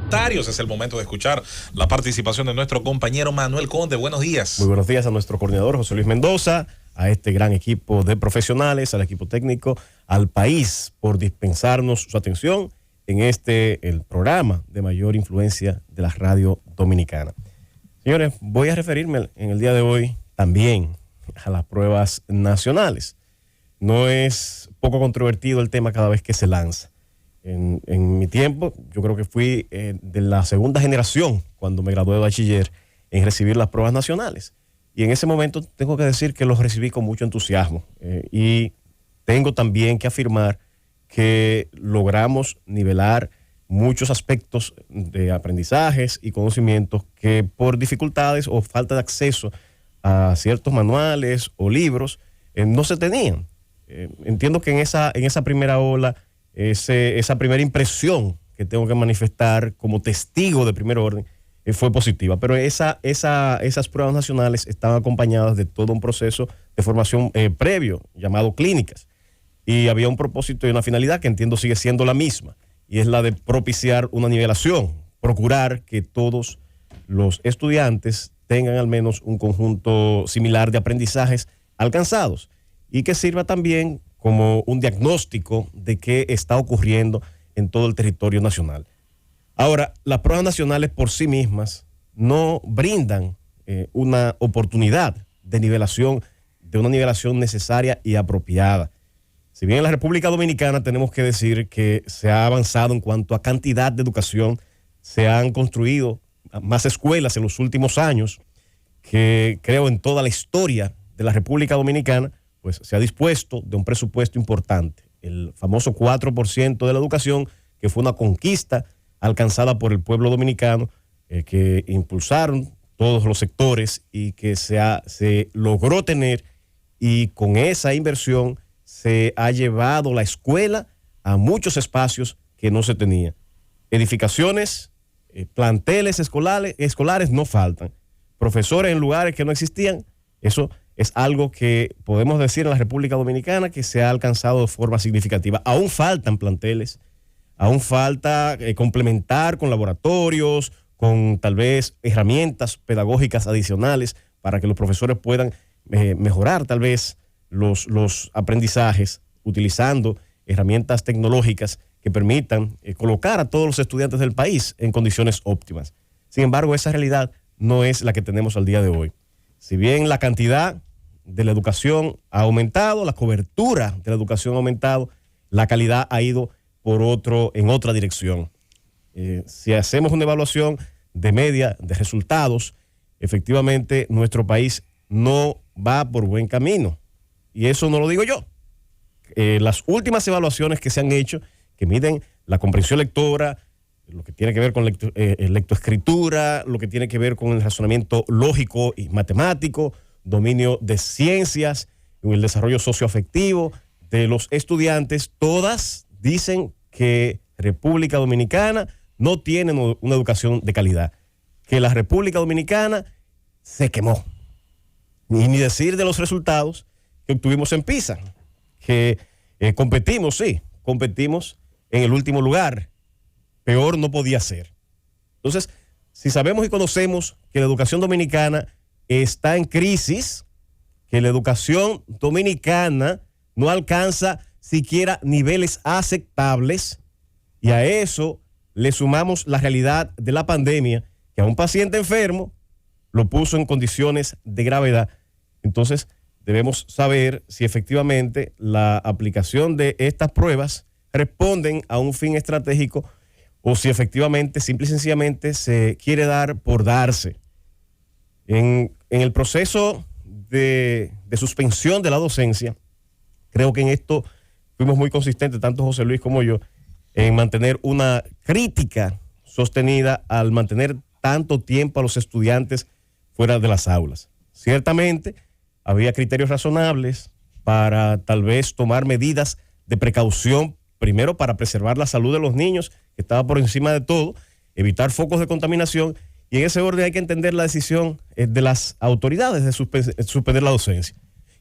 comentarios. Es el momento de escuchar la participación de nuestro compañero Manuel Conde. Buenos días. Muy buenos días a nuestro coordinador José Luis Mendoza, a este gran equipo de profesionales, al equipo técnico, al país por dispensarnos su atención en el programa de mayor influencia de la radio dominicana. Señores, voy a referirme en el día de hoy también a las pruebas nacionales. No es poco controvertido el tema cada vez que se lanza. En mi tiempo, yo creo que fui de la segunda generación cuando me gradué de bachiller en recibir las pruebas nacionales. Y en ese momento tengo que decir que los recibí con mucho entusiasmo. Y tengo también que afirmar que logramos nivelar muchos aspectos de aprendizajes y conocimientos que por dificultades o falta de acceso a ciertos manuales o libros no se tenían. Entiendo que en esa primera ola, esa primera impresión que tengo que manifestar como testigo de primer orden fue positiva, pero esas pruebas nacionales estaban acompañadas de todo un proceso de formación previo llamado clínicas, y había un propósito y una finalidad que entiendo sigue siendo la misma, y es la de propiciar una nivelación, procurar que todos los estudiantes tengan al menos un conjunto similar de aprendizajes alcanzados, y que sirva también como un diagnóstico de qué está ocurriendo en todo el territorio nacional. Ahora, las pruebas nacionales por sí mismas no brindan una oportunidad de nivelación, de una nivelación necesaria y apropiada. Si bien en la República Dominicana tenemos que decir que se ha avanzado en cuanto a cantidad de educación, se han construido más escuelas en los últimos años, que creo en toda la historia de la República Dominicana, pues se ha dispuesto de un presupuesto importante, el famoso 4% de la educación, que fue una conquista alcanzada por el pueblo dominicano, que impulsaron todos los sectores y que se logró tener, y con esa inversión se ha llevado la escuela a muchos espacios que no se tenían. Edificaciones, planteles escolares no faltan, profesores en lugares que no existían. Eso es algo que podemos decir en la República Dominicana que se ha alcanzado de forma significativa. Aún faltan planteles, aún falta complementar con laboratorios, con tal vez herramientas pedagógicas adicionales para que los profesores puedan mejorar tal vez los aprendizajes utilizando herramientas tecnológicas que permitan colocar a todos los estudiantes del país en condiciones óptimas. Sin embargo, esa realidad no es la que tenemos al día de hoy. Si bien la cantidad de la educación ha aumentado, la cobertura de la educación ha aumentado, la calidad ha ido en otra dirección. Si hacemos una evaluación de media de resultados, efectivamente nuestro país no va por buen camino. Y eso no lo digo yo. Las últimas evaluaciones que se han hecho, que miden la comprensión lectora, lo que tiene que ver con lectoescritura, lo que tiene que ver con el razonamiento lógico y matemático, dominio de ciencias, el desarrollo socioafectivo de los estudiantes, todas dicen que República Dominicana no tiene una educación de calidad, que la República Dominicana se quemó. Ni decir de los resultados que obtuvimos en PISA, que competimos en el último lugar. Peor no podía ser. Entonces, si sabemos y conocemos que la educación dominicana está en crisis, que la educación dominicana no alcanza siquiera niveles aceptables, y a eso le sumamos la realidad de la pandemia, que a un paciente enfermo lo puso en condiciones de gravedad, entonces debemos saber si efectivamente la aplicación de estas pruebas responden a un fin estratégico o si efectivamente, simple y sencillamente, se quiere dar por darse. En el proceso de suspensión de la docencia, creo que en esto fuimos muy consistentes, tanto José Luis como yo, en mantener una crítica sostenida al mantener tanto tiempo a los estudiantes fuera de las aulas. Ciertamente, había criterios razonables para tal vez tomar medidas de precaución, primero para preservar la salud de los niños, que estaba por encima de todo, evitar focos de contaminación, y en ese orden hay que entender la decisión de las autoridades de suspender la docencia.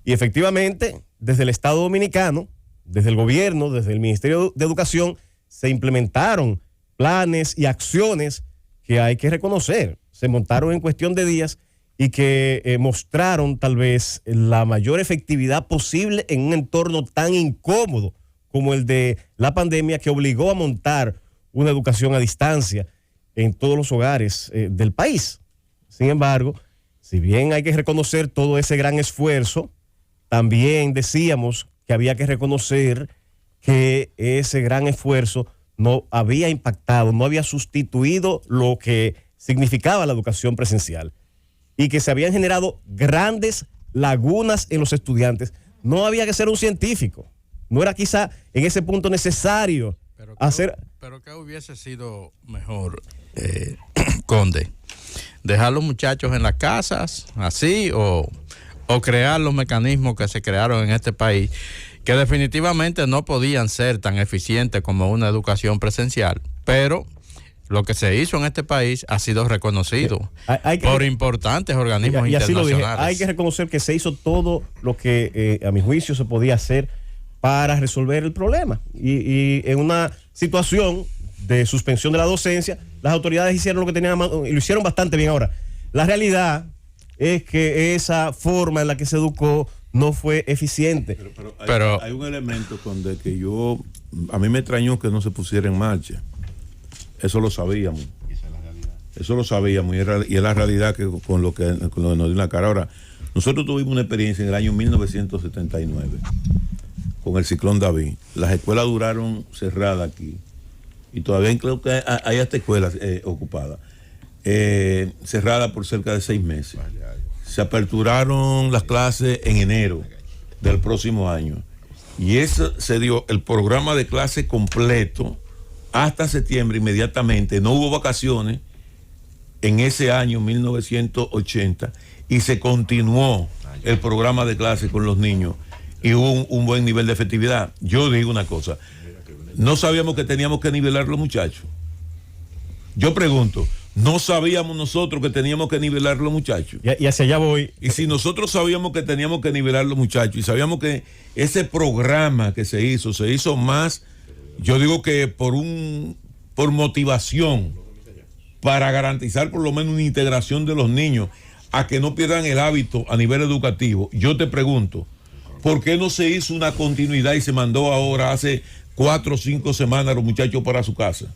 Y efectivamente, desde el Estado Dominicano, desde el gobierno, desde el Ministerio de Educación, se implementaron planes y acciones que hay que reconocer. Se montaron en cuestión de días y que mostraron tal vez la mayor efectividad posible en un entorno tan incómodo como el de la pandemia, que obligó a montar una educación a distancia en todos los hogares del país. Sin embargo, si bien hay que reconocer todo ese gran esfuerzo, también decíamos que había que reconocer que ese gran esfuerzo no había impactado, no había sustituido lo que significaba la educación presencial, y que se habían generado grandes lagunas en los estudiantes. No había que ser un científico, no era quizá en ese punto necesario hacer... Pero ¿qué hubiese sido mejor, Conde? ¿Dejar los muchachos en las casas así o crear los mecanismos que se crearon en este país, que definitivamente no podían ser tan eficientes como una educación presencial? Pero lo que se hizo en este país ha sido reconocido por importantes organismos y así internacionales. Lo dije, hay que reconocer que se hizo todo lo que a mi juicio se podía hacer para resolver el problema. Y en una situación de suspensión de la docencia, las autoridades hicieron lo que tenían y lo hicieron bastante bien. Ahora, la realidad es que esa forma en la que se educó no fue eficiente. Pero hay un elemento con el que a mí me extrañó que no se pusiera en marcha. Eso lo sabíamos. Eso lo sabíamos y es la realidad que con lo que nos dio la cara. Ahora, nosotros tuvimos una experiencia en el año 1979 con el ciclón David. Las escuelas duraron cerradas aquí y todavía creo que hay hasta escuelas ocupadas, cerradas por cerca de 6 meses. Se aperturaron las clases en enero del próximo año y eso se dio el programa de clase completo hasta septiembre inmediatamente. No hubo vacaciones en ese año 1980 y se continuó el programa de clase con los niños y hubo un buen nivel de efectividad. Yo digo una cosa, no sabíamos que teníamos que nivelar los muchachos. Yo pregunto, ¿no sabíamos nosotros que teníamos que nivelar los muchachos? Y hacia allá voy. Y si nosotros sabíamos que teníamos que nivelar los muchachos y sabíamos que ese programa que se hizo más, yo digo que por motivación, para garantizar por lo menos una integración de los niños, a que no pierdan el hábito a nivel educativo. Yo te pregunto, ¿por qué no se hizo una continuidad y se mandó ahora hace 4 o 5 semanas los muchachos para su casa?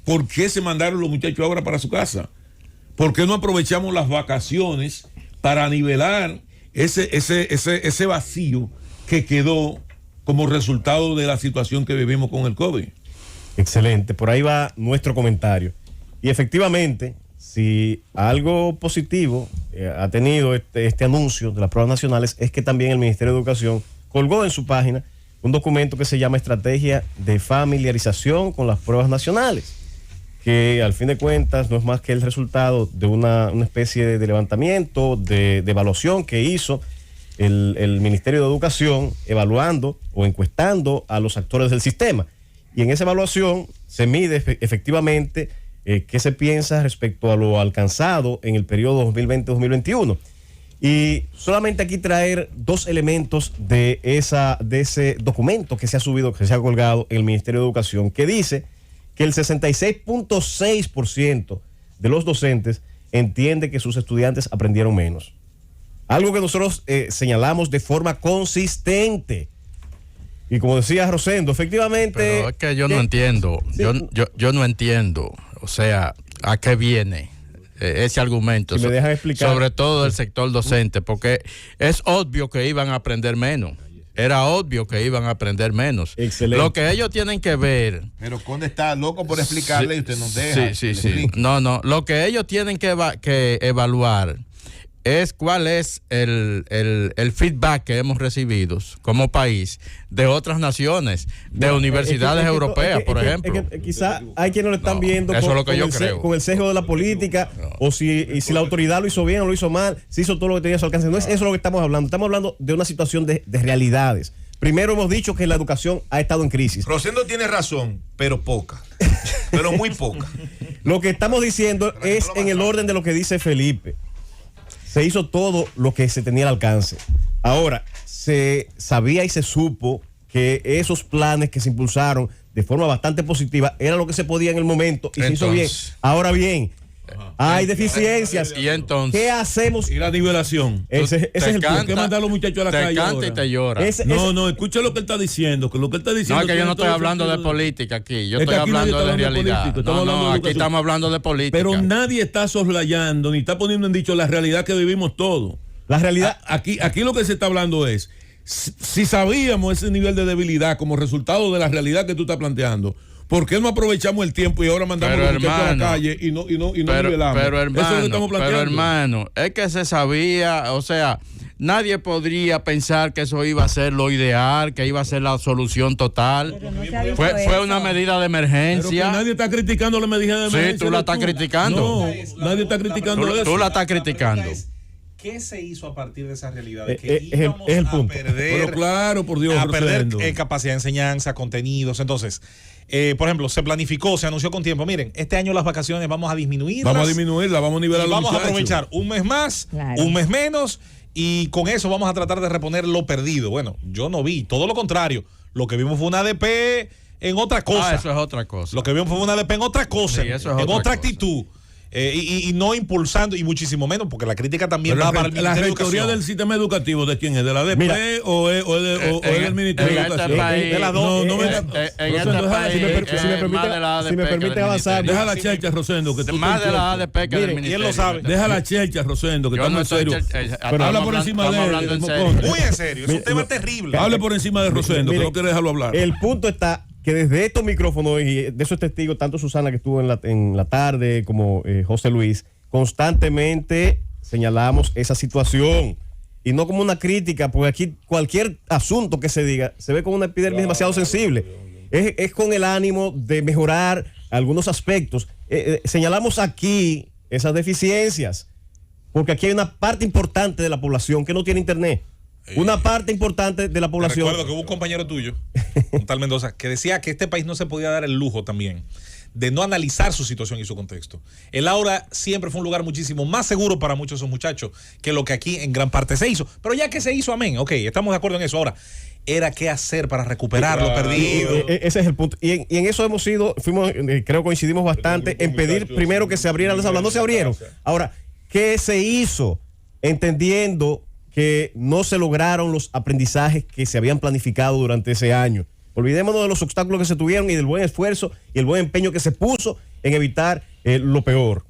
¿Por qué se mandaron los muchachos ahora para su casa? ¿Por qué no aprovechamos las vacaciones para nivelar ese vacío que quedó como resultado de la situación que vivimos con el COVID? Excelente, por ahí va nuestro comentario. Y efectivamente, si algo positivo ha tenido este anuncio de las pruebas nacionales, es que también el Ministerio de Educación colgó en su página un documento que se llama Estrategia de Familiarización con las Pruebas Nacionales, que al fin de cuentas no es más que el resultado de una especie de levantamiento, de evaluación que hizo el Ministerio de Educación, evaluando o encuestando a los actores del sistema. Y en esa evaluación se mide efectivamente qué se piensa respecto a lo alcanzado en el periodo 2020-2021. Y solamente aquí traer 2 elementos de ese documento que se ha subido, que se ha colgado en el Ministerio de Educación, que dice que el 66.6% de los docentes entiende que sus estudiantes aprendieron menos. Algo que nosotros señalamos de forma consistente. Y como decía Rosendo, efectivamente... Pero es que yo no entiendo, sí, yo no entiendo, o sea, ¿a qué viene ese argumento? Si me dejan explicar. Sobre todo del sector docente, porque es obvio que iban a aprender menos. Era obvio que iban a aprender menos. Excelente. Lo que ellos tienen que ver... Pero Conde está loco por explicarle y usted nos deja. Sí. No. Lo que ellos tienen que evaluar es cuál es el feedback que hemos recibido como país de otras naciones, de universidades europeas, por ejemplo. Quizá hay quienes lo están viendo eso es lo que yo creo. Con el sesgo de la política, o si la autoridad lo hizo bien o lo hizo mal, si hizo todo lo que tenía a su alcance. No es eso lo que estamos hablando. Estamos hablando de una situación de realidades. Primero hemos dicho que la educación ha estado en crisis. Rosendo tiene razón, pero poca. Pero muy poca. Lo que estamos diciendo es en el orden de lo que dice Felipe. Se hizo todo lo que se tenía al alcance. Ahora, se sabía y se supo que esos planes que se impulsaron de forma bastante positiva era lo que se podía en el momento y se hizo bien. Ahora bien, hay deficiencias. Y entonces, ¿qué hacemos? Y la nivelación. Ese es el punto. ¿Por qué mandar a los muchachos a la calle canta ahora? y te llora. No, escucha lo que él está diciendo. Que lo que él está diciendo No, es que yo no estoy todo hablando de sentido política aquí. Yo Es que estoy aquí nadie hablando está de hablando de realidad. política, estamos hablando de aquí educación. estamos hablando de política. Pero nadie está soslayando ni está poniendo en dicho la realidad que vivimos todos. La realidad. Aquí lo que se está hablando es, si sabíamos ese nivel de debilidad como resultado de la realidad que tú estás planteando, ¿por qué no aprovechamos el tiempo y ahora mandamos a los muchachos a la calle y no nivelamos? Pero Eso es lo que estamos planteando. pero hermano, es que se sabía, o sea, nadie podría pensar que eso iba a ser lo ideal, que iba a ser la solución total. No Fue una medida de emergencia. Pero que nadie está criticando la medida de emergencia. Sí, tú la estás criticando. No, nadie está criticando eso. Tú la estás criticando. ¿Qué se hizo a partir de esa realidad? Es Que íbamos el punto. a perder, Pero claro, por Dios, a perder Rosendo. capacidad de enseñanza, contenidos. Entonces, por ejemplo, se planificó, se anunció con tiempo. Miren, este año las vacaciones vamos a disminuirlas. Vamos a disminuirla, vamos a nivelar y los vamos a muchachos. aprovechar un mes más, Claro. un mes menos, y con eso vamos a tratar de reponer lo perdido. Bueno, yo no vi, todo lo contrario. Lo que vimos fue una ADP en otra cosa. Eso es otra cosa. Lo que vimos fue una ADP en otra cosa, Sí, eso es en otra otra cosa. actitud. Y no impulsando, y muchísimo menos, porque la crítica también Pero va para el la Ministerio de rectoría Educación. del sistema educativo, ¿de quién es? ¿De la ADP Mira, o es del Ministerio de en este Educación? país, de las dos. No, en Rosendo, este déjala, país, si me permite- es más de la ADP si me que permite del avanzar, ministerio. Deja la chelcha, Rosendo, que tú Más estás de la en ADP que del Miren, y él ministerio. lo sabe. Deja la chelcha, Rosendo, que Yo estamos no en estoy serio. estamos Habla por hablando- encima estamos de él. hablando en Moconte. serio. Muy en serio, es un tema terrible. Hable por encima de Rosendo, que Mire, no quiere dejarlo hablar. El punto está que desde estos micrófonos, y de eso es testigo tanto Susana, que estuvo en la tarde, como José Luis, constantemente señalamos esa situación. Y no como una crítica, porque aquí cualquier asunto que se diga se ve como una epidermis demasiado sensible. Es con el ánimo de mejorar algunos aspectos. Señalamos aquí esas deficiencias, porque aquí hay una parte importante de la población que no tiene internet. Una parte importante de la población. Recuerdo que hubo un compañero tuyo, un tal Mendoza, que decía que este país no se podía dar el lujo también de no analizar su situación y su contexto. El Aura siempre fue un lugar muchísimo más seguro para muchos de esos muchachos que lo que aquí en gran parte se hizo. Pero ya que se hizo, amén, ok, estamos de acuerdo en eso. Ahora, era qué hacer para recuperar lo perdido. Ese es el punto. Y en eso creo coincidimos bastante en pedir primero que se abrieran las aulas. No se abrieron. Ahora, ¿qué se hizo? Entendiendo que no se lograron los aprendizajes que se habían planificado durante ese año. Olvidémonos de los obstáculos que se tuvieron y del buen esfuerzo y el buen empeño que se puso en evitar lo peor.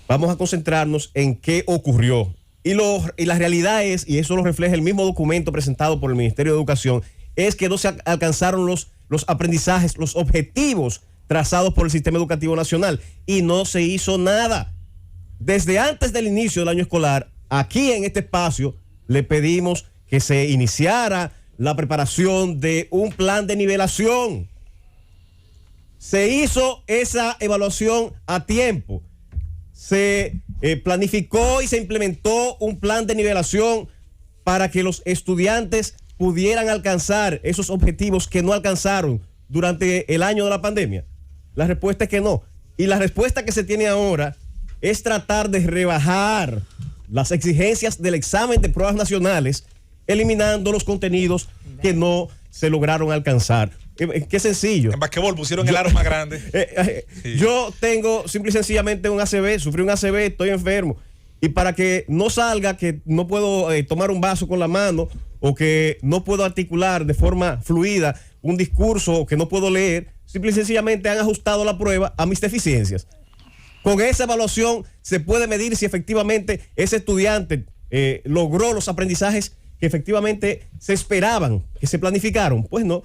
Vamos a concentrarnos en qué ocurrió. Y la realidad es, y eso lo refleja el mismo documento presentado por el Ministerio de Educación, es que no se alcanzaron los aprendizajes, los objetivos trazados por el Sistema Educativo Nacional, y no se hizo nada. Desde antes del inicio del año escolar, aquí en este espacio, le pedimos que se iniciara la preparación de un plan de nivelación. Se hizo esa evaluación a tiempo. Se planificó y se implementó un plan de nivelación para que los estudiantes pudieran alcanzar esos objetivos que no alcanzaron durante el año de la pandemia. La respuesta es que no. Y la respuesta que se tiene ahora es tratar de rebajar las exigencias del examen de pruebas nacionales, eliminando los contenidos que no se lograron alcanzar. Qué sencillo. En basquetbol pusieron el aro más grande. Sí. Yo tengo simple y sencillamente un ACV, sufrí un ACV, estoy enfermo. Y para que no salga que no puedo tomar un vaso con la mano, o que no puedo articular de forma fluida un discurso, o que no puedo leer, simple y sencillamente han ajustado la prueba a mis deficiencias. Con esa evaluación se puede medir si efectivamente ese estudiante logró los aprendizajes que efectivamente se esperaban, que se planificaron. Pues no.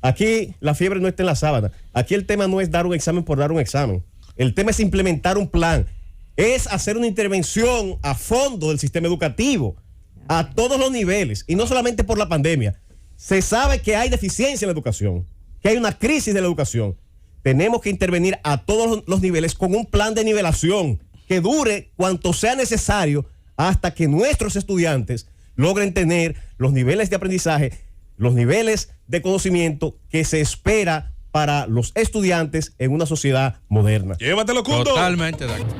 Aquí la fiebre no está en la sábana. Aquí el tema no es dar un examen por dar un examen. El tema es implementar un plan. Es hacer una intervención a fondo del sistema educativo, a todos los niveles, y no solamente por la pandemia. Se sabe que hay deficiencia en la educación, que hay una crisis de la educación. Tenemos que intervenir a todos los niveles con un plan de nivelación que dure cuanto sea necesario hasta que nuestros estudiantes logren tener los niveles de aprendizaje, los niveles de conocimiento que se espera para los estudiantes en una sociedad moderna. Llévatelo, Cundo. Totalmente de acuerdo.